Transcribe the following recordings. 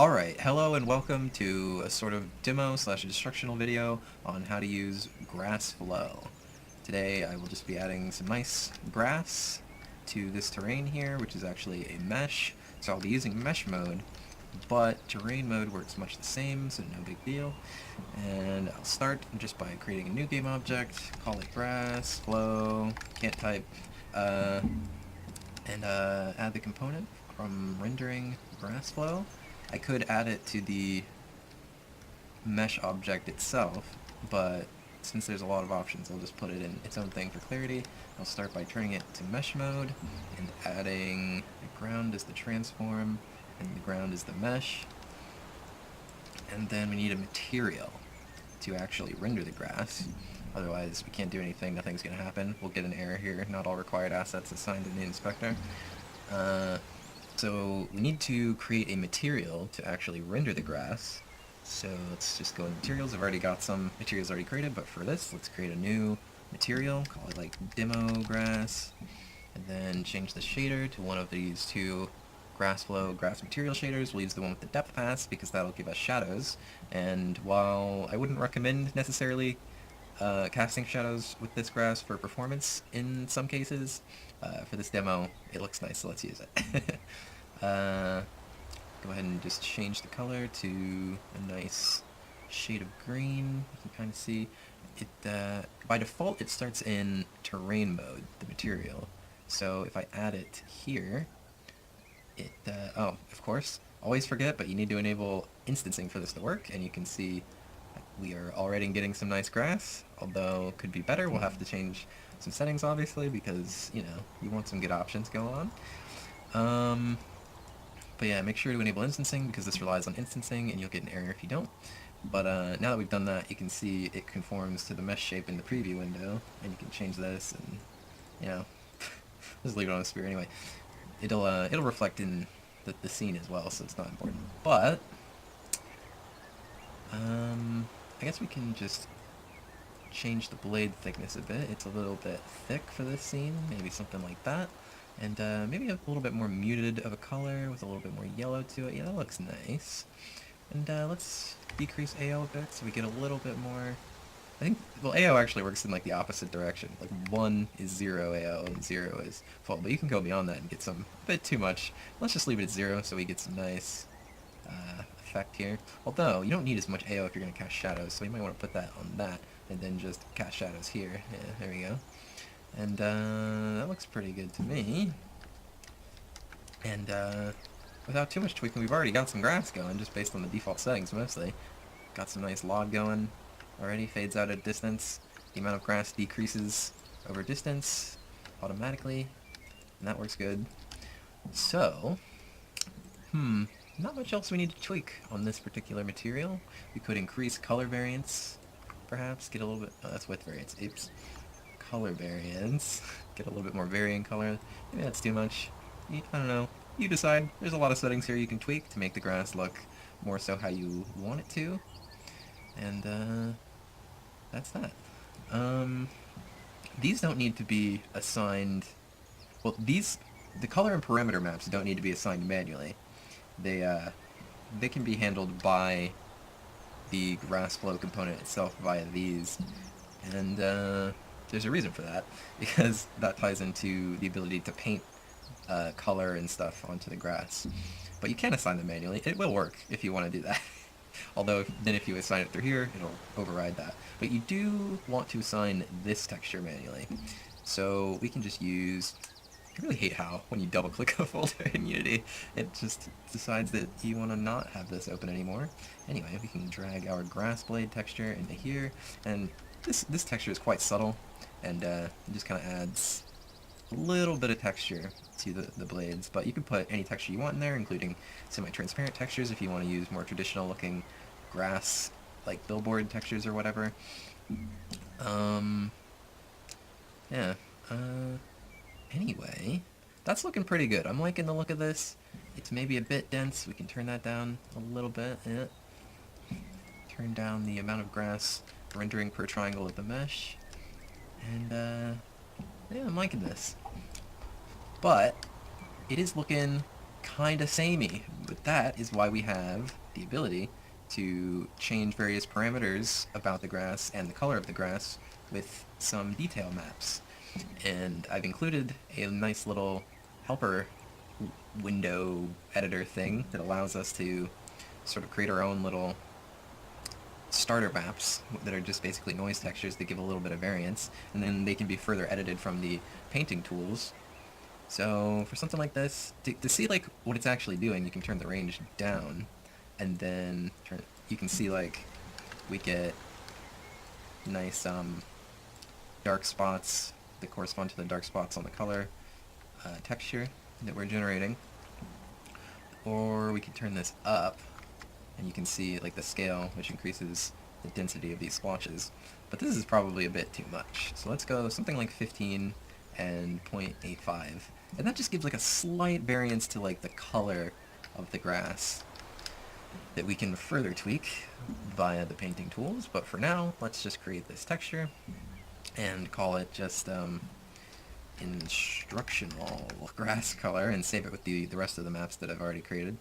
Alright, hello and welcome to a sort of demo slash instructional video on how to use GrassFlow. Today I will just be adding some nice grass to this terrain here, which is actually a mesh. So I'll be using mesh mode, but terrain mode works much the same, so no big deal. And I'll start just by creating a new game object, call it GrassFlow, can't type, and add the component from rendering GrassFlow. I could add it to the mesh object itself, but since there's a lot of options, I'll just put it in its own thing for clarity. I'll start by turning it to mesh mode and adding the ground as the transform and the ground as the mesh. And then we need a material to actually render the grass. Otherwise, we can't do anything, nothing's going to happen. We'll get an error here, not all required assets assigned in the inspector. So we need to create a material to actually render the grass. So let's just go in materials. I've already got some materials already created, but for this, let's create a new material, call it like demo grass, and then change the shader to one of these two GrassFlow grass material shaders. We'll use the one with the depth pass because that'll give us shadows. And while I wouldn't recommend necessarily casting shadows with this grass for performance in some cases, for this demo it looks nice, so let's use it. Go ahead and just change the color to a nice shade of green. You can kind of see it, by default it starts in terrain mode, the material. So if I add it here, it, oh, of course, always forget, but you need to enable instancing for this to work, and you can see we are already getting some nice grass, although could be better. We'll have to change some settings, obviously, because, you know, you want some good options going on. But yeah, make sure to enable instancing, because this relies on instancing, and you'll get an error if you don't. But now that we've done that, you can see it conforms to the mesh shape in the preview window, and you can change this, and, you know, just leave it on the sphere anyway. It'll reflect in the scene as well, so it's not important. But I guess we can just change the blade thickness a bit. It's a little bit thick for this scene, maybe something like that. And maybe a little bit more muted of a color with a little bit more yellow to it. Yeah, that looks nice. And let's decrease AO a bit so we get a little bit more. I think, well, AO actually works in like the opposite direction. Like 1 is 0 AO and 0 is full, but you can go beyond that and get some a bit too much. Let's just leave it at 0 so we get some nice effect here. Although, you don't need as much AO if you're going to cast shadows, so you might want to put that on that and then just cast shadows here. Yeah, there we go. And that looks pretty good to me. And without too much tweaking, we've already got some grass going, just based on the default settings mostly. Got some nice log going already, fades out at distance. The amount of grass decreases over distance automatically, and that works good. So, not much else we need to tweak on this particular material. We could increase color variance, perhaps, get a little bit, oh, that's width variance, oops. Color variance, get a little bit more varying color. Maybe that's too much. I don't know. You decide. There's a lot of settings here you can tweak to make the grass look more so how you want it to. And that's that. These don't need to be assigned. Well, the color and parameter maps don't need to be assigned manually. They can be handled by the GrassFlow component itself via these, and there's a reason for that, because that ties into the ability to paint color and stuff onto the grass. But you can assign them manually. It will work if you want to do that. Although, then if you assign it through here, it'll override that. But you do want to assign this texture manually. So we can just use... I really hate how, when you double-click a folder in Unity, it just decides that you want to not have this open anymore. Anyway, we can drag our grass blade texture into here, and this texture is quite subtle, and it just kind of adds a little bit of texture to the blades, but you can put any texture you want in there, including semi-transparent textures if you want to use more traditional-looking grass, like billboard textures or whatever. Yeah, anyway, that's looking pretty good. I'm liking the look of this. It's maybe a bit dense. We can turn that down a little bit. Yeah. Turn down the amount of grass rendering per triangle of the mesh. And, yeah, I'm liking this. But it is looking kinda samey, but that is why we have the ability to change various parameters about the grass and the color of the grass with some detail maps. And I've included a nice little helper window editor thing that allows us to sort of create our own little starter maps that are just basically noise textures that give a little bit of variance, and then they can be further edited from the painting tools. So for something like this, to see like what it's actually doing, you can turn the range down, and then you can see like we get nice dark spots that correspond to the dark spots on the color texture that we're generating. Or we can turn this up, and you can see like the scale, which increases the density of these splotches. But this is probably a bit too much. So let's go something like 15 and 0.85. And that just gives like a slight variance to like the color of the grass that we can further tweak via the painting tools. But for now, let's just create this texture and call it just Instructional grass color and save it with the rest of the maps that I've already created.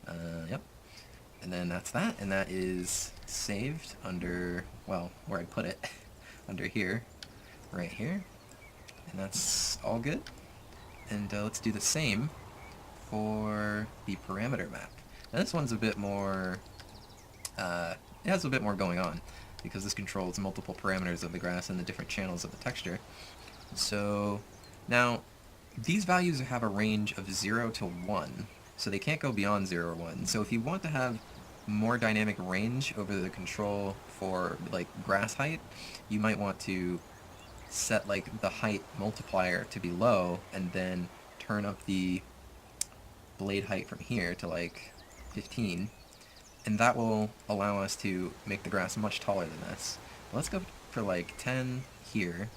Yep. And then that's that, and that is saved under, well, where I put it, under here, right here, and that's all good. And let's do the same for the parameter map. Now this one's a bit more, it has a bit more going on, because this controls multiple parameters of the grass and the different channels of the texture. So now, these values have a range of 0 to 1, so they can't go beyond 0 or 1. So if you want to have more dynamic range over the control for like grass height, you might want to set like the height multiplier to be low and then turn up the blade height from here to like 15, and that will allow us to make the grass much taller than this. Let's go for like 10 here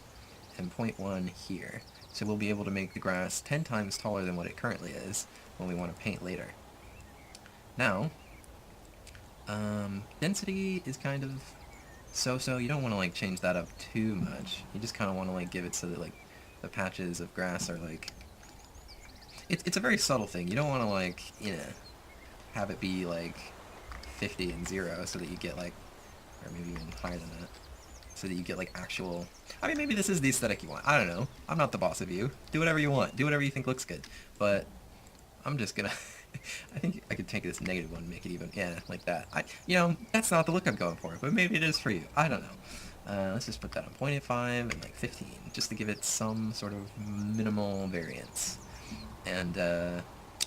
and 0.1 here. So we'll be able to make the grass 10 times taller than what it currently is when we want to paint later. Now, density is kind of so-so. You don't want to like change that up too much. You just kind of want to like give it so that like the patches of grass are like... It's a very subtle thing. You don't want to like, you know, have it be like 50 and 0 so that you get like, or maybe even higher than that, so that you get like actual... I mean, maybe this is the aesthetic you want. I don't know. I'm not the boss of you. Do whatever you want. Do whatever you think looks good. But I'm just gonna... I think I could take this negative one and make it even... Yeah, like that. You know, that's not the look I'm going for, but maybe it is for you. I don't know. Let's just put that on 0.85 and like 15, just to give it some sort of minimal variance. And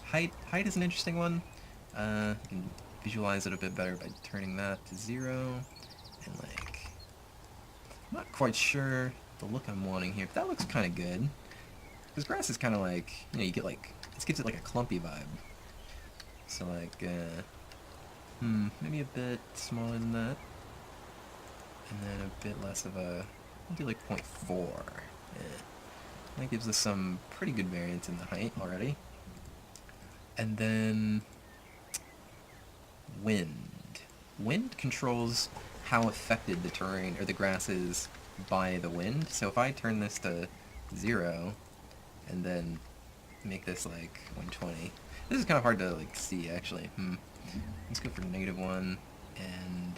height is an interesting one. You can visualize it a bit better by turning that to 0, and like... I'm not quite sure the look I'm wanting here, but that looks kind of good. Because grass is kind of like, you know, you get like, this gives it like a clumpy vibe. So like, maybe a bit smaller than that. And then a bit less of a, I'll do like 0.4. Yeah. That gives us some pretty good variance in the height already. And then, wind. Wind controls how affected the terrain or the grass is by the wind. So if I turn this to 0 and then make this like 120, this is kind of hard to like see actually. Let's go for -1 and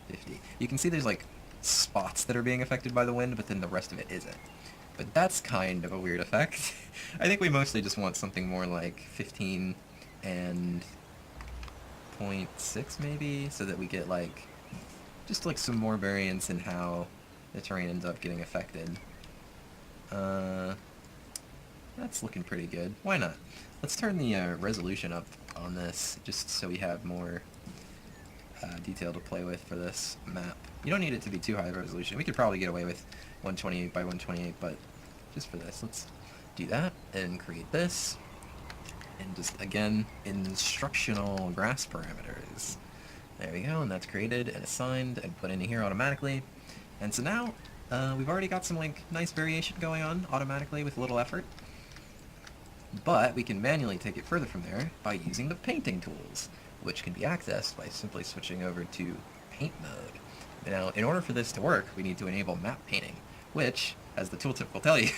50. You can see there's like spots that are being affected by the wind, but then the rest of it isn't. But that's kind of a weird effect. I think we mostly just want something more like 15 and 0.6 maybe, so that we get like just like some more variance in how the terrain ends up getting affected. That's looking pretty good. Why not? Let's turn the resolution up on this, just so we have more detail to play with for this map. You don't need it to be too high resolution. We could probably get away with 128 by 128, but just for this, let's do that and create this. And just, again, instructional grass parameters. There we go, and that's created and assigned and put into here automatically. And so now, we've already got some like nice variation going on automatically with little effort. But we can manually take it further from there by using the painting tools, which can be accessed by simply switching over to paint mode. Now, in order for this to work, we need to enable map painting, which as the tooltip will tell you.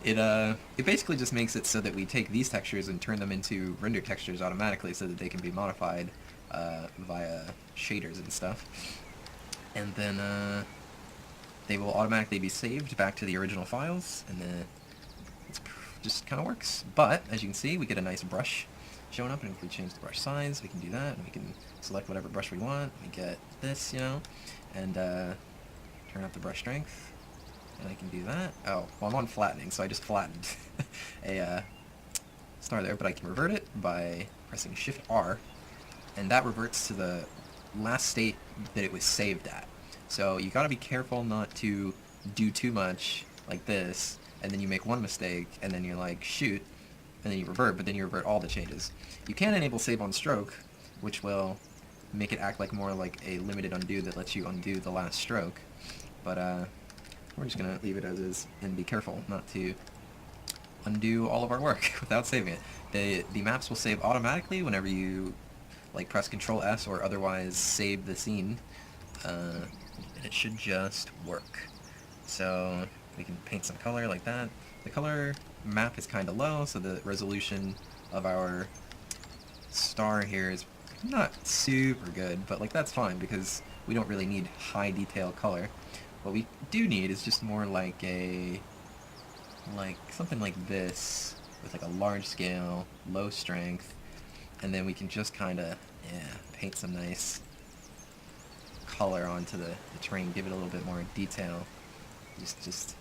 It basically just makes it so that we take these textures and turn them into render textures automatically so that they can be modified via shaders and stuff. And then they will automatically be saved back to the original files, and then it just kind of works. But as you can see, we get a nice brush showing up, and if we change the brush size, we can do that, and we can select whatever brush we want. We get this, you know, and turn up the brush strength, and I can do that. Oh, well, I'm on flattening, so I just flattened a star there, but I can revert it by pressing Shift R, and that reverts to the last state that it was saved at. So you gotta be careful not to do too much like this, and then you make one mistake, and then you're like, shoot, and then you revert, but then you revert all the changes. You can enable save on stroke, which will make it act like more like a limited undo that lets you undo the last stroke. But we're just gonna leave it as is and be careful not to undo all of our work without saving it. The maps will save automatically whenever you like press Control S or otherwise save the scene, and it should just work. So we can paint some color like that. The color map is kind of low, so the resolution of our star here is not super good, but like that's fine because we don't really need high detail color. What we do need is just more like something like this with like a large scale, low strength, and then we can just kind of paint some nice color onto the terrain, give it a little bit more detail, just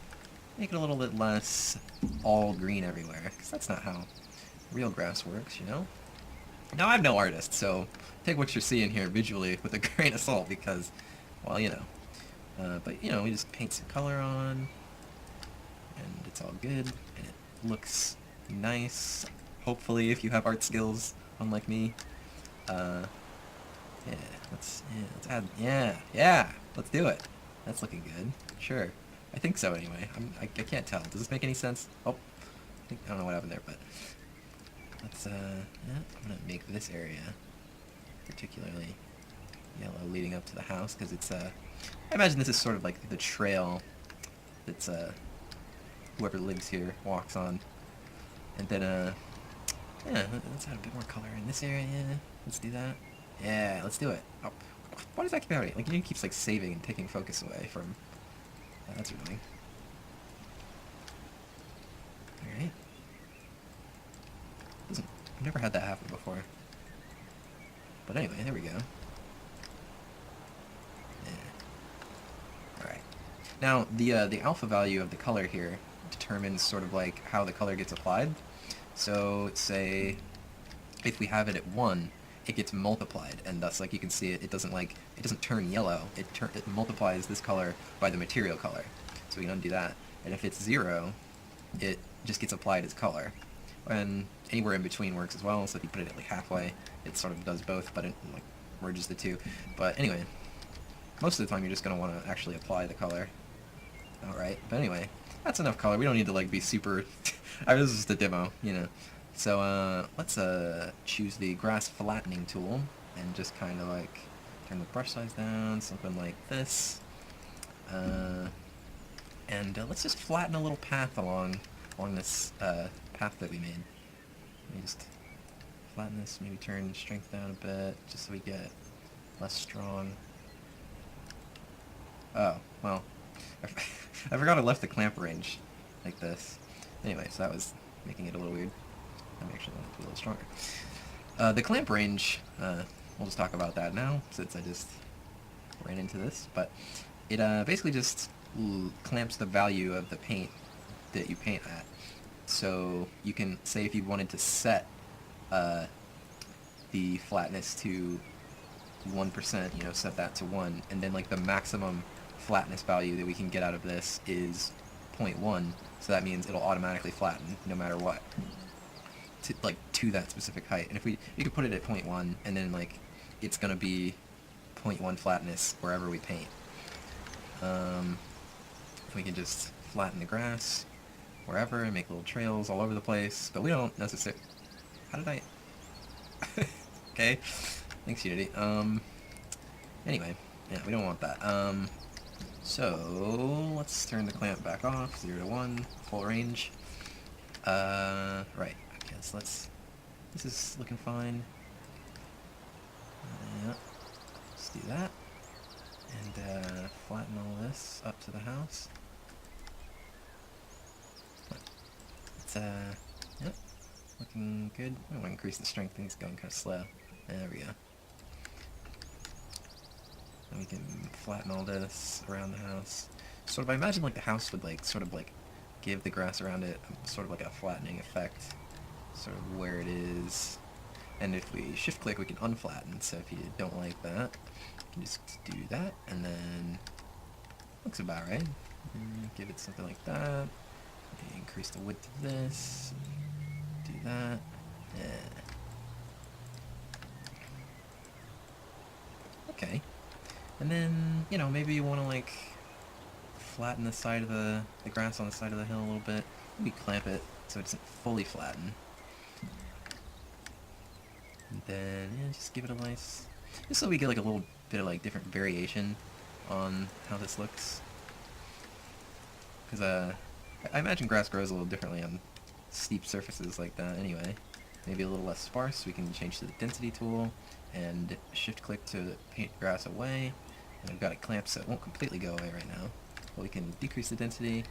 make it a little bit less all green everywhere, because that's not how real grass works, you know? Now, I'm no artist, so take what you're seeing here visually with a grain of salt, because, well, you know. But, you know, we just paint some color on, and it's all good, and it looks nice, hopefully, if you have art skills, unlike me. Let's add, let's do it. That's looking good, sure. I think so, anyway. I can't tell. Does this make any sense? Oh, I don't know what happened there, but let's, I'm gonna make this area particularly yellow leading up to the house, because it's, I imagine this is sort of like the trail that's, whoever lives here walks on. And then, let's add a bit more color in this area. Let's do that. Yeah, let's do it. Oh, why does that keep happening? Like, it keeps, like, saving and taking focus away from... that's annoying. Alright. I've never had that happen before. But anyway, there we go. Yeah. Alright. Now, the alpha value of the color here determines sort of, like, how the color gets applied. So, say, if we have it at 1, it gets multiplied, and thus, like you can see, it doesn't turn yellow. It multiplies this color by the material color. So we can undo that. And if it's 0, it just gets applied as color. And anywhere in between works as well. So if you put it at like halfway, it sort of does both, but it like merges the two. But anyway, most of the time you're just gonna want to actually apply the color. All right. But anyway, that's enough color. We don't need to like be super. This is just a demo, you know. So let's choose the grass flattening tool and just kind of like turn the brush size down, something like this. And let's just flatten a little path along this path that we made. Let me just flatten this, maybe turn strength down a bit, just so we get less strong. Oh, well, I forgot I left the clamp range like this. Anyway, so that was making it a little weird. I'm actually going to be a little stronger. The clamp range, we'll just talk about that now, since I just ran into this, but it basically just clamps the value of the paint that you paint at. So you can say if you wanted to set the flatness to 1%, you know, set that to 1, and then like the maximum flatness value that we can get out of this is 0.1, so that means it'll automatically flatten no matter what. To that specific height. And if you could put it at 0.1, and then like it's gonna be 0.1 flatness wherever we paint. We can just flatten the grass wherever and make little trails all over the place, but we don't necessarily... How did I... Okay, thanks Unity. Anyway, yeah, we don't want that. So let's turn the clamp back off, 0 to 1, full range. Right, okay, so this is looking fine. Yeah, let's do that. And flatten all this up to the house. It's, yep, looking good. I want to increase the strength, I think it's going kind of slow. There we go. And we can flatten all this around the house. Sort of, I imagine like the house would like, sort of like, give the grass around it sort of like a flattening effect. Sort of where it is. And if we shift click, we can unflatten, so if you don't like that, you can just do that, and then looks about right. And give it something like that. Increase the width of this. Do that. Yeah. Okay. And then, you know, maybe you want to like flatten the side of the grass on the side of the hill a little bit. Maybe clamp it so it doesn't fully flatten. And then, yeah, just give it a nice... Just so we get like a little bit of like different variation on how this looks. Because I imagine grass grows a little differently on steep surfaces like that anyway. Maybe a little less sparse. We can change to the density tool and shift click to paint grass away. And I've got it clamped so it won't completely go away right now. But we can decrease the density.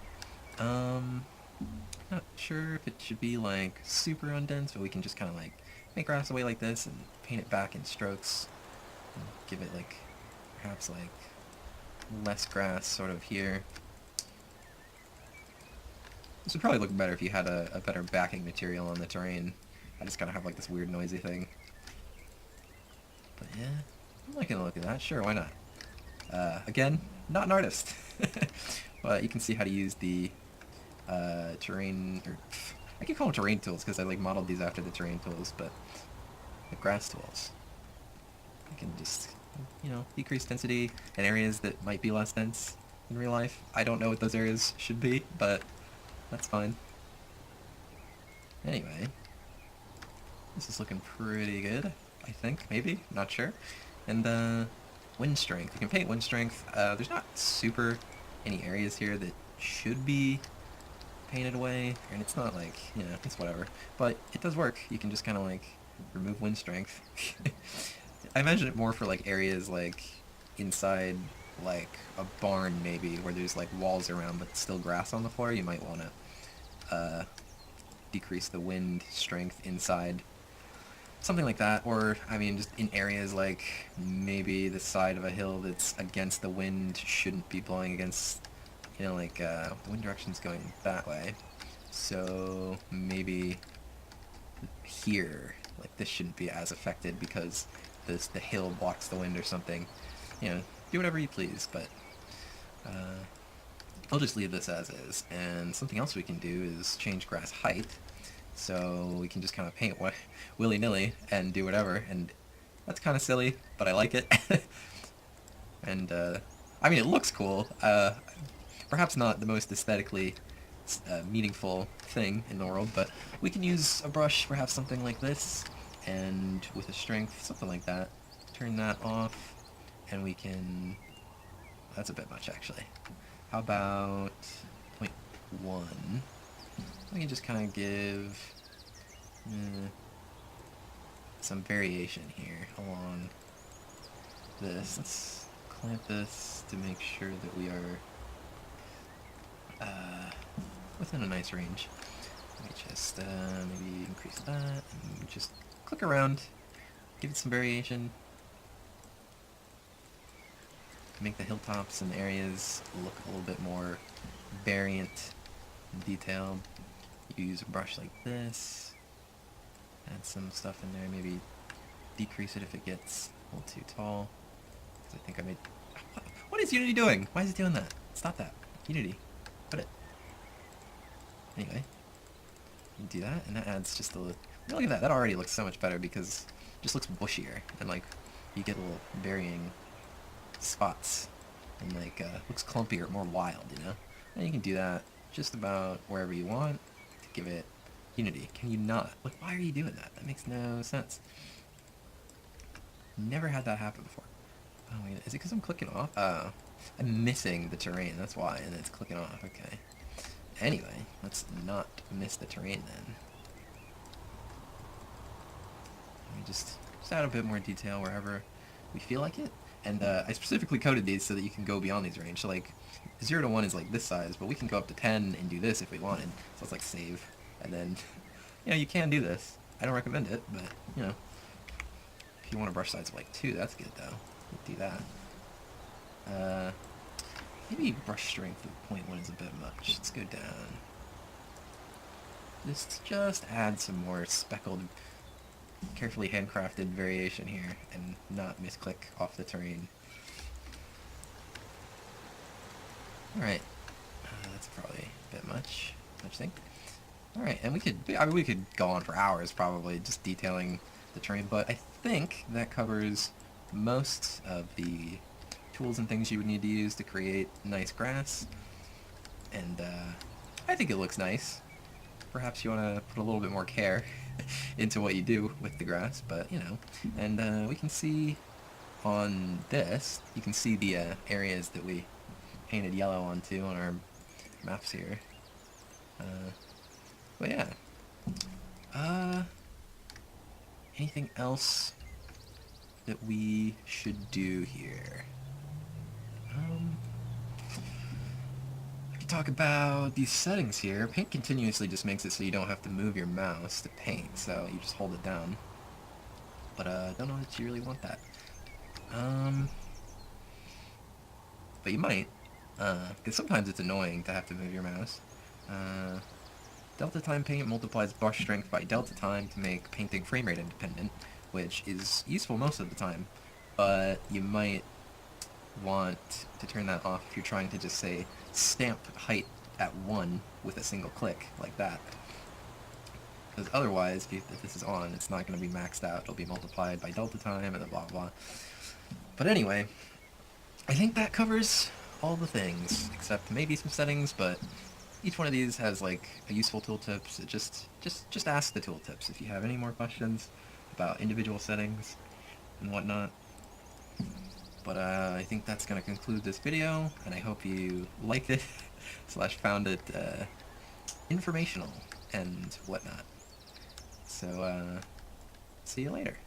Not sure if it should be like super undense, but we can just kind of like make grass away like this and paint it back in strokes and give it like perhaps like less grass sort of here. This would probably look better if you had a better backing material on the terrain. I just kind of have like this weird noisy thing. But yeah, I'm liking the look of that. Sure, why not? Again, not an artist. But you can see how to use the terrain, or I keep calling them terrain tools because I like modeled these after the terrain tools, but the grass tools. I can just, you know, decrease density in areas that might be less dense in real life. I don't know what those areas should be, but that's fine. Anyway, this is looking pretty good, I think, maybe, not sure. And wind strength. You can paint wind strength. There's not super any areas here that should be painted away, and it's not like, you know, it's whatever. But it does work. You can just kind of like remove wind strength. I imagine it more for like areas like inside like a barn maybe, where there's like walls around but still grass on the floor. You might want to decrease the wind strength inside. Something like that, or, I mean, just in areas like maybe the side of a hill that's against the wind shouldn't be blowing against, you know, like, wind direction's going that way. So maybe here, like, this shouldn't be as affected because the hill blocks the wind or something. You know, do whatever you please, but I'll just leave this as is. And something else we can do is change grass height. So we can just kind of paint willy-nilly and do whatever, and that's kind of silly, but I like it. And, I mean, it looks cool. Perhaps not the most aesthetically meaningful thing in the world, but we can use a brush, perhaps something like this, and with a strength, something like that. Turn that off, and we can... That's a bit much, actually. How about 0.1? We can just kind of give some variation here along this. Let's clamp this to make sure that we are within a nice range. Let me just maybe increase that and just click around, give it some variation. Make the hilltops and areas look a little bit more variant and detailed. Use a brush like this, add some stuff in there, maybe decrease it if it gets a little too tall. I think I made... What is Unity doing? Why is it doing that? Stop that. Unity. Put it. Anyway, you do that, and that adds just a little... Look at that, that already looks so much better because it just looks bushier, and like, you get a little varying spots, and like, looks clumpier, more wild, you know? And you can do that just about wherever you want. Give it Unity. Can you not? Like, why are you doing that? That makes no sense. Never had that happen before. Oh, wait, is it because I'm clicking off? I'm missing the terrain, that's why, and it's clicking off, okay. Anyway, let's not miss the terrain then. Let me just add a bit more detail wherever we feel like it. And I specifically coded these so that you can go beyond these range. So like 0 to 1 is like this size, but we can go up to 10 and do this if we wanted. So it's like save. And then, you can do this. I don't recommend it, but, if you want a brush size of like 2, that's good though. Do that. Maybe brush strength of 0.1 is a bit much. Let's go down. Just add some more speckled, carefully handcrafted variation here and not misclick off the terrain. Alright, that's probably a bit much, don't you think? Alright, and we could go on for hours probably just detailing the terrain, but I think that covers most of the tools and things you would need to use to create nice grass, and I think it looks nice. Perhaps you want to put a little bit more care into what you do with the grass, but and we can see on this, you can see the areas that we painted yellow onto on our maps here. But yeah. Anything else that we should do here? I could talk about these settings here. Paint continuously just makes it so you don't have to move your mouse to paint, so you just hold it down. But I don't know that you really want that. But you might, because sometimes it's annoying to have to move your mouse. Delta time paint multiplies brush strength by delta time to make painting frame rate independent, which is useful most of the time, but you might want to turn that off if you're trying to just say stamp height at 1 with a single click, like that. Because otherwise, if this is on, it's not going to be maxed out. It'll be multiplied by delta time and then blah blah. But anyway, I think that covers all the things, except maybe some settings, but each one of these has like a useful tooltip, so just ask the tooltips if you have any more questions about individual settings and whatnot. But I think that's going to conclude this video, and I hope you liked it, / found it informational and whatnot. So, see you later.